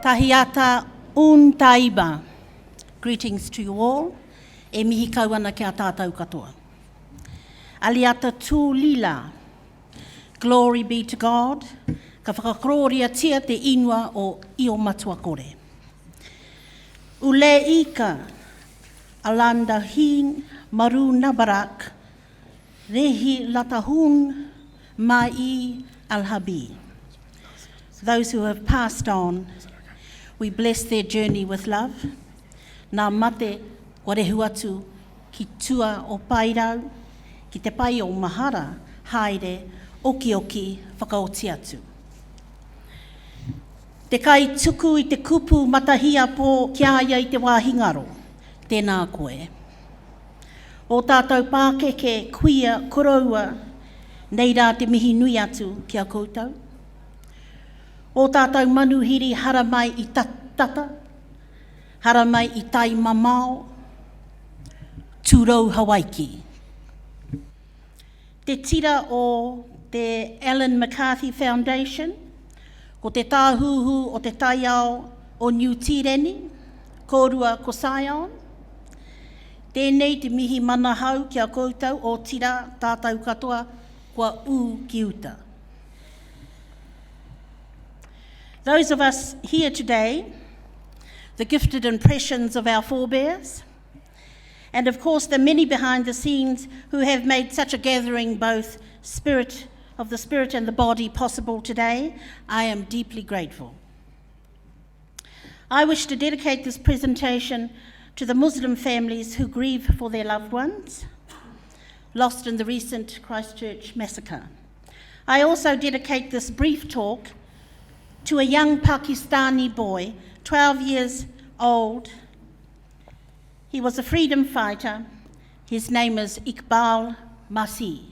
Tahiata un taiba. Greetings to you all. E mihi kauana ki a tātou katoa. Aliata tū lila. Glory be to God. Ka whakakroria tia te inua o io matua kore. Ule ika. Alanda hin maru nabarak. Rehi latahun mai al-habi. Those who have passed on, we bless their journey with love. Nā mate warehu atu ki tua o pairau, ki te pai o mahara, haere, oki oki, whakaoti atu. Te kai tuku i te kupu matahia po kia ia i te wāhingaro, tēnā koe. O tātou pākeke, kuia, koroua, nei rā te mihi nui atu kia koutou. O tātou manuhiri hara mai i tata, hara mai i tai mamao, tūrou Hawaiki. Te tira o te Ellen MacArthur Foundation, ko te tāhuhu o te taiao o New Tireni, kōrua ko Scion. Tēnei te mihi mana hau kia koutou o tira tātou katoa kua ū ki uta. Those of us here today, the gifted impressions of our forebears, and of course the many behind the scenes who have made such a gathering, both of the spirit and the body, possible today, I am deeply grateful. I wish to dedicate this presentation to the Muslim families who grieve for their loved ones, lost in the recent Christchurch massacre. I also dedicate this brief talk to a young Pakistani boy, 12 years old. He was a freedom fighter. His name is Iqbal Masih,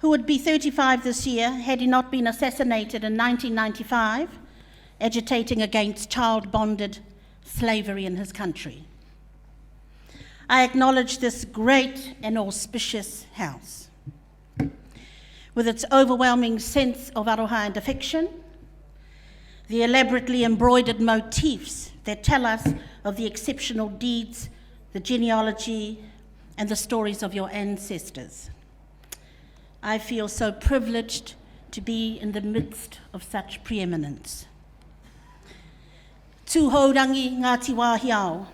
who would be 35 this year had he not been assassinated in 1995, agitating against child-bonded slavery in his country. I acknowledge this great and auspicious house, with its overwhelming sense of aroha and affection, the elaborately embroidered motifs that tell us of the exceptional deeds, the genealogy, and the stories of your ancestors. I feel so privileged to be in the midst of such preeminence. Tūhourangi Ngāti Wāhi Ao,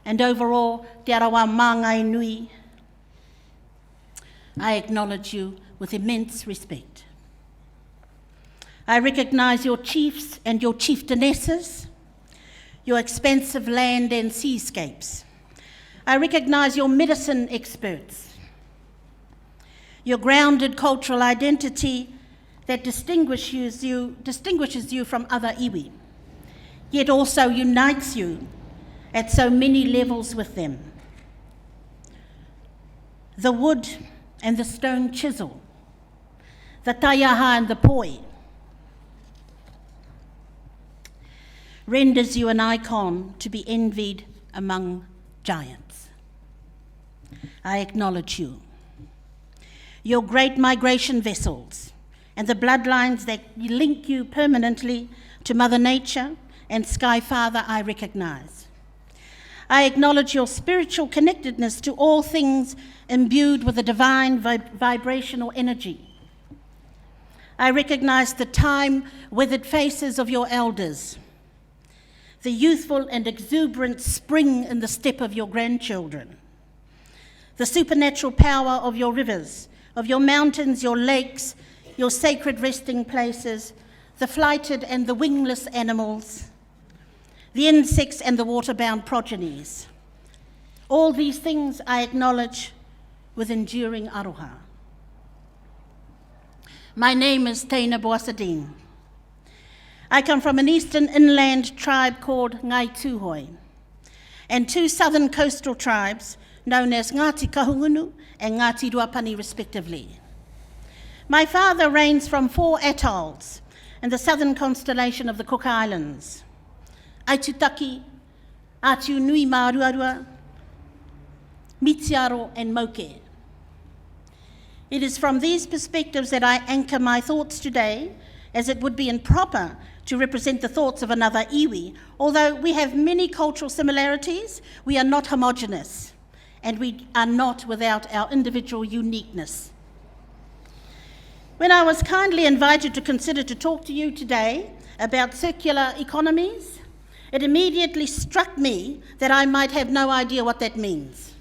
and overall, Te Arawa Māngai Nui, I acknowledge you with immense respect. I recognise your chiefs and your chieftainesses, your expansive land and seascapes. I recognise your medicine experts, your grounded cultural identity that distinguishes you from other iwi, yet also unites you at so many levels with them. The wood and the stone chisel, the taiaha and the poi, renders you an icon to be envied among giants. I acknowledge you. Your great migration vessels and the bloodlines that link you permanently to Mother Nature and Sky Father, I recognise. I acknowledge your spiritual connectedness to all things imbued with a divine vibrational energy. I recognise the time-weathered faces of your elders, the youthful and exuberant spring in the step of your grandchildren, the supernatural power of your rivers, of your mountains, your lakes, your sacred resting places, the flighted and the wingless animals, the insects and the water-bound progenies. All these things I acknowledge with enduring aroha. My name is Teina Boasadine. I come from an eastern inland tribe called Ngai Tūhoi, and two southern coastal tribes known as Ngāti Kahungunu and Ngāti Ruapani respectively. My father reigns from 4 atolls in the southern constellation of the Cook Islands, Aitutaki, Atu Nui Māruarua, Mitiaro and Moke. It is from these perspectives that I anchor my thoughts today as it would be improper to represent the thoughts of another iwi. Although we have many cultural similarities, we are not homogenous, and we are not without our individual uniqueness. When I was kindly invited to consider to talk to you today about circular economies, it immediately struck me that I might have no idea what that means.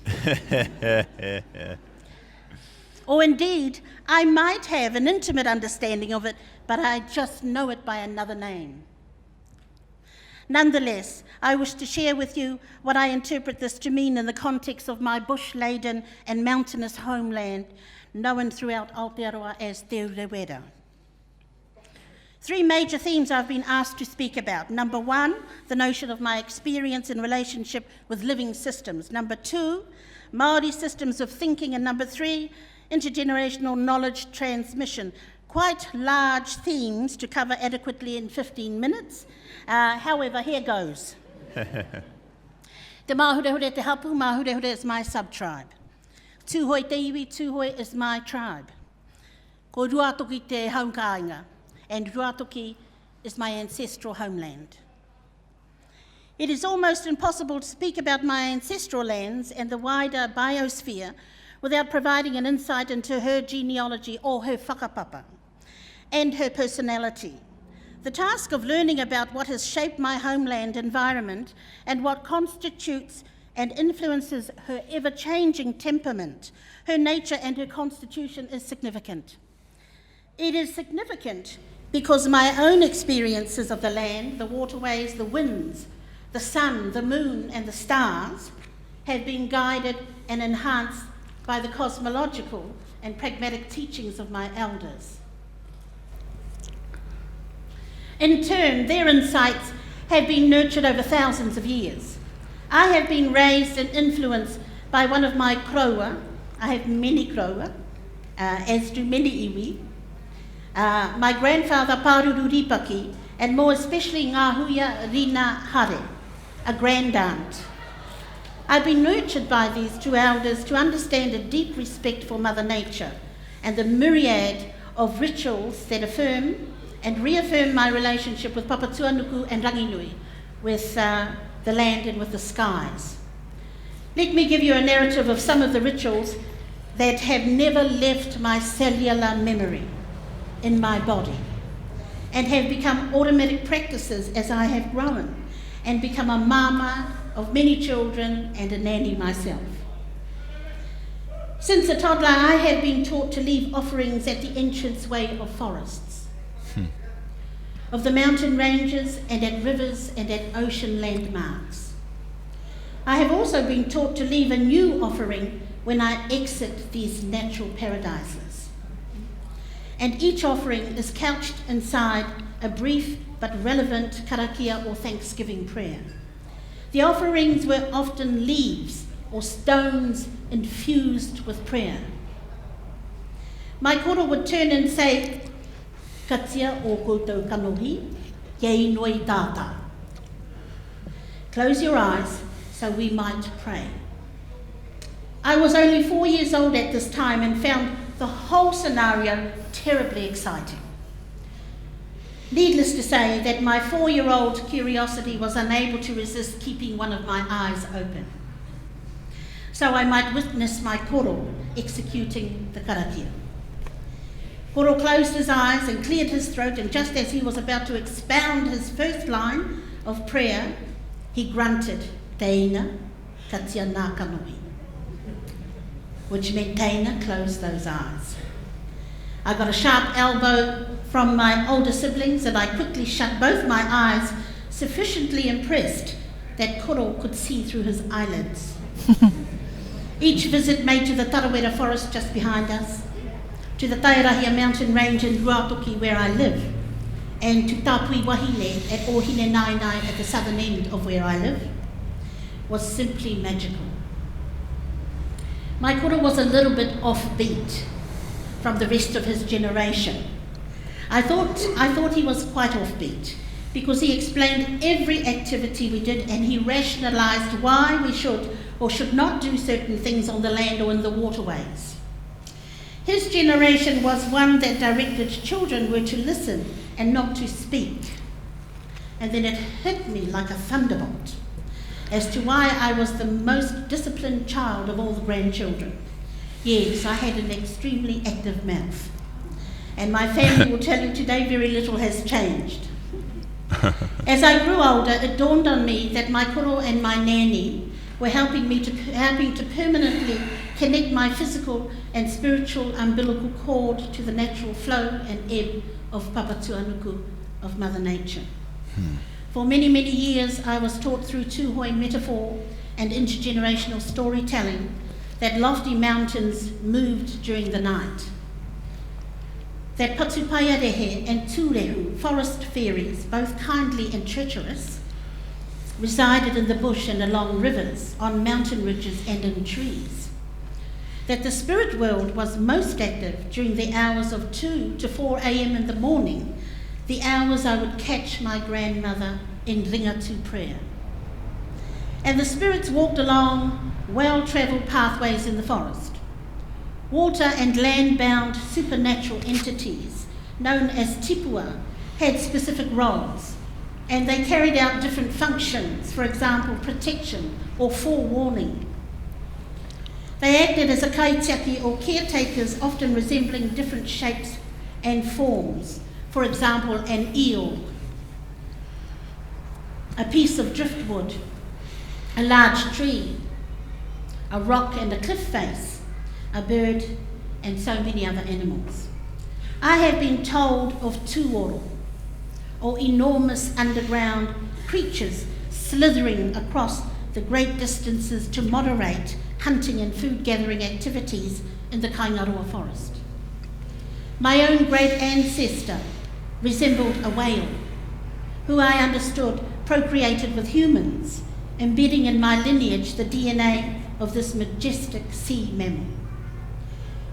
Or indeed, I might have an intimate understanding of it, but I just know it by another name. Nonetheless, I wish to share with you what I interpret this to mean in the context of my bush-laden and mountainous homeland, known throughout Aotearoa as Te Urewera. 3 major themes I've been asked to speak about. Number 1, the notion of my experience in relationship with living systems. Number 2, Māori systems of thinking. And number 3, intergenerational knowledge transmission. Quite large themes to cover adequately in 15 minutes. However, here goes. Te Māhurehore te hapu, Māhurehore is my sub-tribe. Tūhoi te iwi, Tūhoi is my tribe. Ko Ruatoki te Haunga-ainga, and Ruatoki is my ancestral homeland. It is almost impossible to speak about my ancestral lands and the wider biosphere without providing an insight into her genealogy or her whakapapa and her personality. The task of learning about what has shaped my homeland environment and what constitutes and influences her ever-changing temperament, her nature and her constitution is significant. It is significant because my own experiences of the land, the waterways, the winds, the sun, the moon and the stars have been guided and enhanced by the cosmological and pragmatic teachings of my elders. In turn, their insights have been nurtured over thousands of years. I have been raised and influenced by one of my kroa. I have many kroa, as do many iwi. My grandfather Paruru Ripaki, and more especially Ngāhuia Rina Hare, a grandaunt. I've been nurtured by these 2 elders to understand a deep respect for Mother Nature and the myriad of rituals that affirm and reaffirm my relationship with Papatuanuku and Ranginui, with the land and with the skies. Let me give you a narrative of some of the rituals that have never left my cellular memory in my body and have become automatic practices as I have grown and become a mama of many children and a nanny myself. Since a toddler, I have been taught to leave offerings at the entranceway of forests, of the mountain ranges and at rivers and at ocean landmarks. I have also been taught to leave a new offering when I exit these natural paradises. And each offering is couched inside a brief but relevant karakia or thanksgiving prayer. The offerings were often leaves or stones infused with prayer. My koro would turn and say, "Katia o koutou kanohi, kei noi tata." Close your eyes so we might pray. I was only 4 years old at this time and found the whole scenario terribly exciting. Needless to say that my 4-year-old curiosity was unable to resist keeping one of my eyes open, so I might witness my koro executing the karakia. Koro closed his eyes and cleared his throat, and just as he was about to expound his first line of prayer, he grunted, "Teina, katia nā kanohi," which meant, "Teina, close those eyes." I got a sharp elbow from my older siblings and I quickly shut both my eyes, sufficiently impressed that Koro could see through his eyelids. Each visit made to the Tarawera forest just behind us, to the Tairahia mountain range in Ruatoki where I live, and to Tapui Wahine at Ōhine Nainai at the southern end of where I live, was simply magical. My koro was a little bit offbeat from the rest of his generation. I thought he was quite offbeat because he explained every activity we did and he rationalised why we should or should not do certain things on the land or in the waterways. His generation was one that directed children were to listen and not to speak. And then it hit me like a thunderbolt as to why I was the most disciplined child of all the grandchildren. Yes, I had an extremely active mouth. And my family will tell you today very little has changed. As I grew older, it dawned on me that my koro and my nanny were helping to permanently connect my physical and spiritual umbilical cord to the natural flow and ebb of Papatuanuku, of Mother Nature. For many, many years, I was taught through tūhoi metaphor and intergenerational storytelling that lofty mountains moved during the night, that Patupaiarehe and Tūrehu, forest fairies, both kindly and treacherous, resided in the bush and along rivers, on mountain ridges and in trees, that the spirit world was most active during the hours of 2 to 4 a.m. in the morning, the hours I would catch my grandmother in ringatu prayer. And the spirits walked along well-travelled pathways in the forest. Water and land-bound supernatural entities, known as tipua, had specific roles, and they carried out different functions, for example, protection or forewarning. They acted as a kaitiaki or caretakers, often resembling different shapes and forms, for example, an eel, a piece of driftwood, a large tree, a rock and a cliff face, a bird, and so many other animals. I have been told of tuoro, or enormous underground creatures slithering across the great distances to moderate hunting and food gathering activities in the Kaingaroa forest. My own great ancestor resembled a whale, who I understood procreated with humans, embedding in my lineage the DNA of this majestic sea mammal.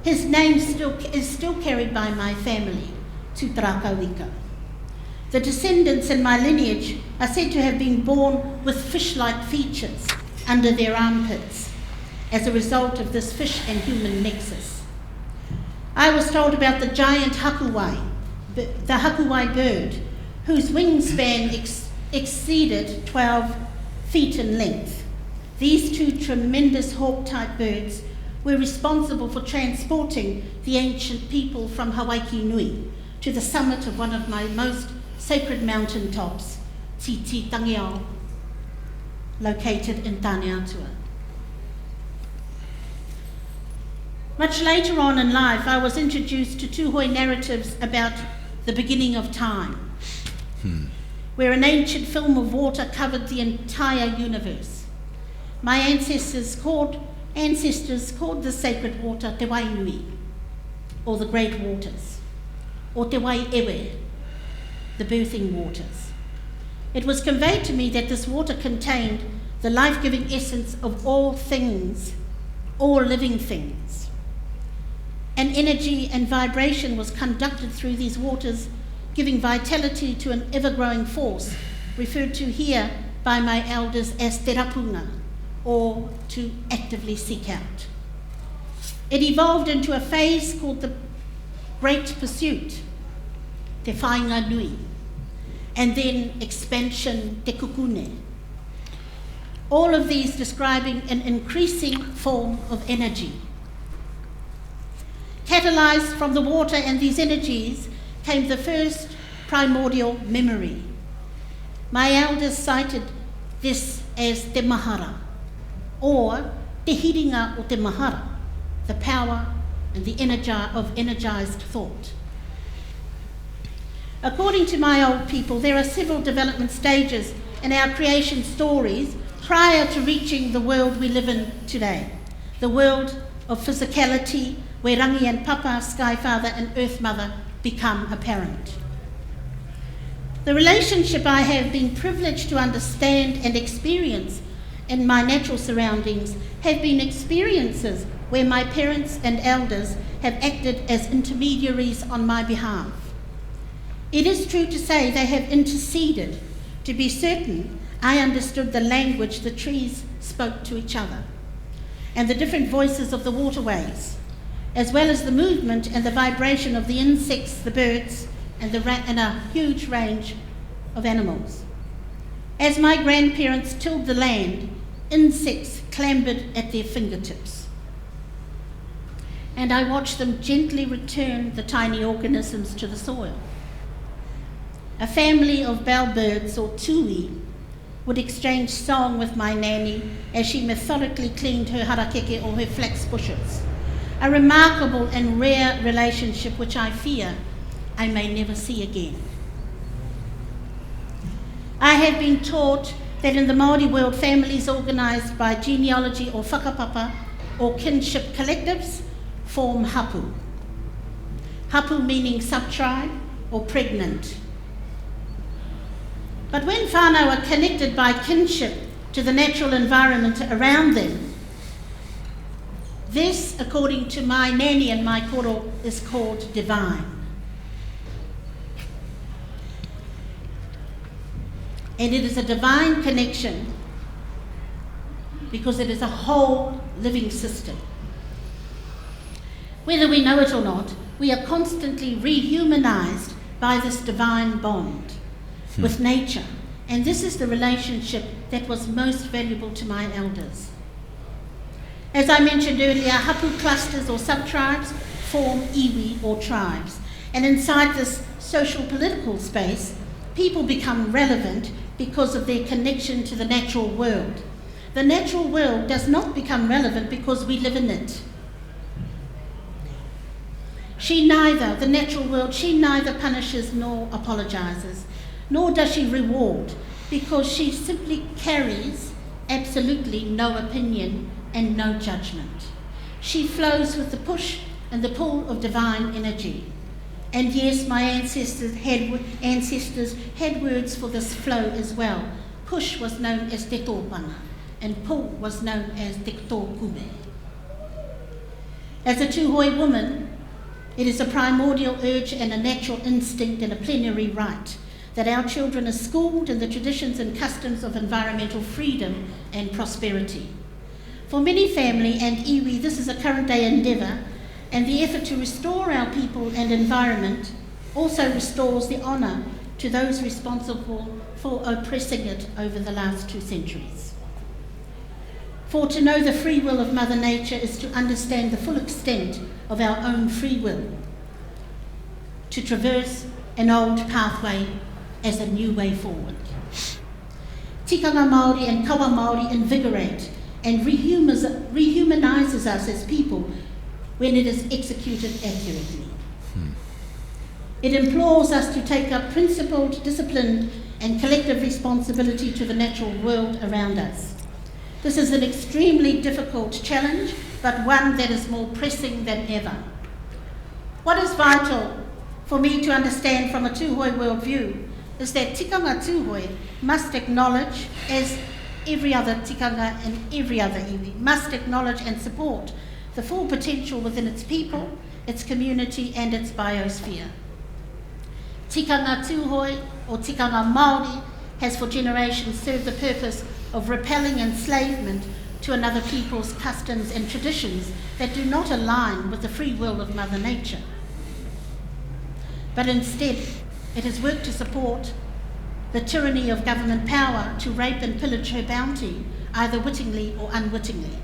His name is still carried by my family, Tūtarakauika. The descendants in my lineage are said to have been born with fish-like features under their armpits as a result of this fish and human nexus. I was told about the giant hakuwai, the hakuwai bird, whose wingspan exceeded 12 feet in length. These two tremendous hawk-type birds were responsible for transporting the ancient people from Hawaii Nui to the summit of one of my most sacred mountain tops, Titi Tangiao, located in Taneatua. Much later on in life, I was introduced to tūhoi narratives about the beginning of time, where an ancient film of water covered the entire universe. My ancestors called the sacred water Te Wainui, or the great waters, or Te Waiewe, the birthing waters. It was conveyed to me that this water contained the life-giving essence of all things, all living things. An energy and vibration was conducted through these waters, giving vitality to an ever-growing force, referred to here by my elders as te rapunga, or to actively seek out. It evolved into a phase called the Great Pursuit, te whainga nui, and then expansion, te kukune. All of these describing an increasing form of energy. Catalyzed from the water and these energies came the first primordial memory. My elders cited this as te mahara, or te hiringa o te mahara, the power and the energized thought. According to my old people, there are several development stages in our creation stories prior to reaching the world we live in today, the world of physicality, where Rangi and Papa, Sky Father and Earth Mother become apparent. The relationship I have been privileged to understand and experience in my natural surroundings have been experiences where my parents and elders have acted as intermediaries on my behalf. It is true to say they have interceded. To be certain, I understood the language the trees spoke to each other, and the different voices of the waterways, as well as the movement and the vibration of the insects, the birds, and a huge range of animals. As my grandparents tilled the land, insects clambered at their fingertips. And I watched them gently return the tiny organisms to the soil. A family of bellbirds, or tui, would exchange song with my nanny as she methodically cleaned her harakeke or her flax bushes. A remarkable and rare relationship which I fear I may never see again. I have been taught that in the Māori world, families organised by genealogy or whakapapa or kinship collectives form hapu. Hapu meaning sub-tribe or pregnant. But when whānau are connected by kinship to the natural environment around them, this, according to my nanny and my koro, is called divine. And it is a divine connection because it is a whole living system. Whether we know it or not, we are constantly rehumanized by this divine bond with nature. And this is the relationship that was most valuable to my elders. As I mentioned earlier, hapu clusters or sub-tribes form iwi or tribes. And inside this social political space, people become relevant because of their connection to the natural world. The natural world does not become relevant because we live in it. The natural world, she neither punishes nor apologizes, nor does she reward, because she simply carries absolutely no opinion and no judgment. She flows with the push and the pull of divine energy. And yes, my ancestors had words for this flow as well. Push was known as te tōpana, and pull was known as te tōkume. As a Tūhoe woman, it is a primordial urge and a natural instinct and a plenary right that our children are schooled in the traditions and customs of environmental freedom and prosperity. For many family and iwi, this is a current day endeavour, and the effort to restore our people and environment also restores the honour to those responsible for oppressing it over the last 2 centuries. For to know the free will of Mother Nature is to understand the full extent of our own free will, to traverse an old pathway as a new way forward. Tikanga Māori and kawa Māori invigorate and rehumanises us as people when it is executed accurately. It implores us to take up principled, disciplined and collective responsibility to the natural world around us. This is an extremely difficult challenge, but one that is more pressing than ever. What is vital for me to understand from a Tūhoe worldview is that tikanga Tūhoe must acknowledge, as every other tikanga and every other iwi, must acknowledge and support the full potential within its people, its community and its biosphere. Tikanga Tūhoe or tikanga Māori has for generations served the purpose of repelling enslavement to another people's customs and traditions that do not align with the free will of Mother Nature. But instead, it has worked to support the tyranny of government power to rape and pillage her bounty, either wittingly or unwittingly.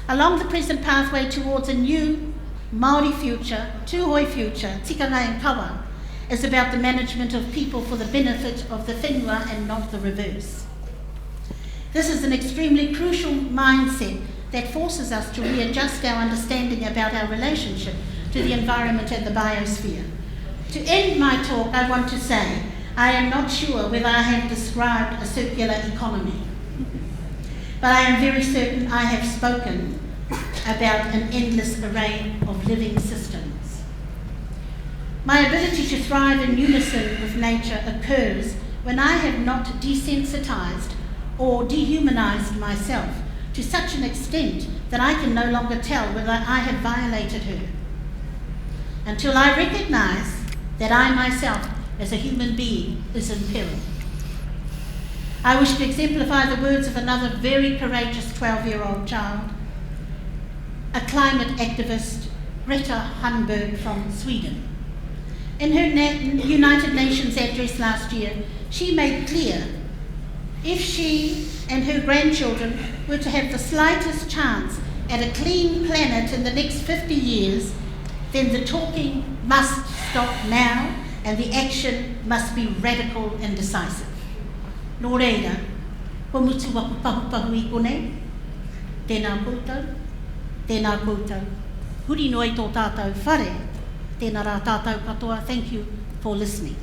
Along the present pathway towards a new Māori future, Tūhoe future, tikanga and kawa, is about the management of people for the benefit of the whenua and not the reverse. This is an extremely crucial mindset that forces us to readjust our understanding about our relationship to the environment and the biosphere. To end my talk, I want to say I am not sure whether I have described a circular economy, but I am very certain I have spoken about an endless array of living systems. My ability to thrive in unison with nature occurs when I have not desensitized or dehumanized myself to such an extent that I can no longer tell whether I have violated her. Until I recognize that I myself, as a human being, is in peril. I wish to exemplify the words of another very courageous 12-year-old child, a climate activist, Greta Thunberg from Sweden. In her United Nations address last year, she made clear if she and her grandchildren were to have the slightest chance at a clean planet in the next 50 years, then the talking must stop now and the action must be radical and decisive. Nō reira, ko mutu wapu pahu I konei, tēnā koutou, huri no i tō tātou whare, tēnā rā tātou katoa, thank you for listening.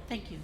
Thank you.